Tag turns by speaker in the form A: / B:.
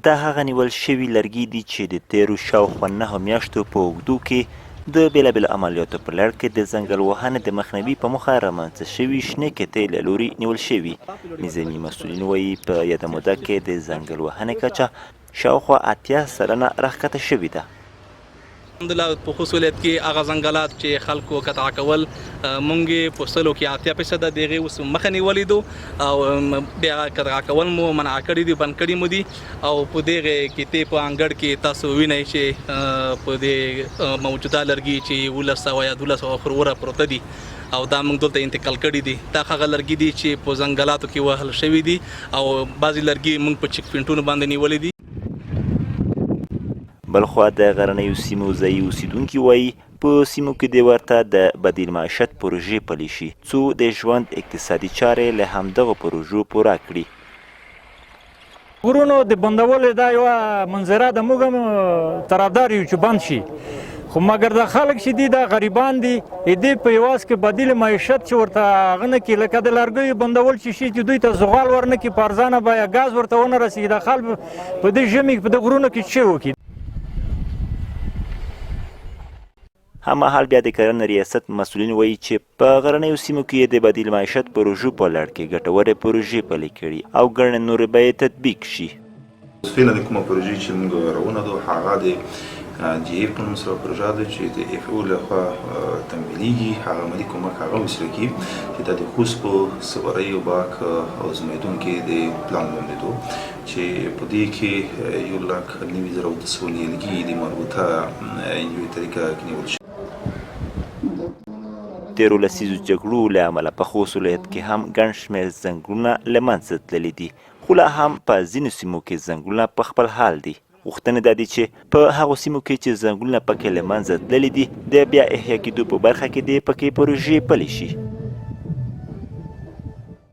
A: دا هغه نیول شوي لرګي دي چې د تیرو شاوخوا 9 میاشتو په اوږدو کې د بېلابېلو عملیاتو په لړ کې د ځنګل وهنې د مخنیوي په موخه رامنځته شوي شنې قطعې له لوري نیول شوي. نظامي مسؤلین وایي په یاده موده کې د ځنګل وهنې کچه شاوخوا 80 سلنه راښکته شوې ده.
B: الحمدلله په خوست ولایت کې هغه ځنګلات چې خلکو قطع کول مونږ په سلو کې 80% د هغې اوس مخه نیولې دو او بیا قطع کول مو منع کړي دي، بند کړي مو دي او په دغې قطعې په انګړ کې تاسو وینئ چې په دې موجوده لرګي چې 1100 یا 1200 خروره پروته دي او دا موږ دلته انتقال کړي دي. دا هغه لرګي دي چې په ځنګلاتو کې وهل شوي دي او بعضې لرګي موږ په چیک پوینټونو باندې نیولې دي.
A: بلخوا د غرنیو سیمو ځایي اوسیدونکي وایي په سیمو کې د ورته د بدیل معیشت پروژې پلي شي څو د ژوند اقتصادي چارې له همدغو پروژو پوره کړي.
C: غرونو د بندولو دا یوه منظره ده، موږ هم طرفدار یو چې بند شي، خو مګر د خلک چې دي دا غریبان دي، دې په یواز کې بدیل معیشت چې ورته هغه نه کړي، لکه د لرګیو بندول چې شي چې دوی ته زغال ورنه کړي، په ارزانه بیه ګاز ورته ونه رسېږي. د خلک په دې ژمي په دې غرونو کې څه وکړي.
A: هممهال بیا د کرنې ریاست مسؤلین وایي چې په غرنیو سیمو کې د بدیل معیشت پروژو په لړ کې ګټورې پروژې پلي کړي او ګڼې نورې به یې تطبیق شي.
D: فعلا د کومه پروژې چې موږ راونهدو هغه د جی اف په نوم سره پروژه ده چې د اف او لخوا تمویلیږي. هغه مالي کومک هغه وسیله کړي چې دا د خوست په سوارۍ او باک او زمیدون کې د پلان لومړیدو چې په دې کې 1,90,200 نیالګي د مربوطه یوې طریقه کې نیول شوي.
A: تیرو لسیزو جګړو له امله په خوست ولایت کې هم ګڼ شمېر ځنګلونه له منځه تللي دي، خو لا هم په ځینو سیمو کې ځنګلونه په خپل حال دي. غوښتنه دا دي چې په هغو سیمو کې چې ځنګلونه پکې له منځه تللي دي د بیا احیا کېدو په برخه کې دې پکې پروژې پلي شي.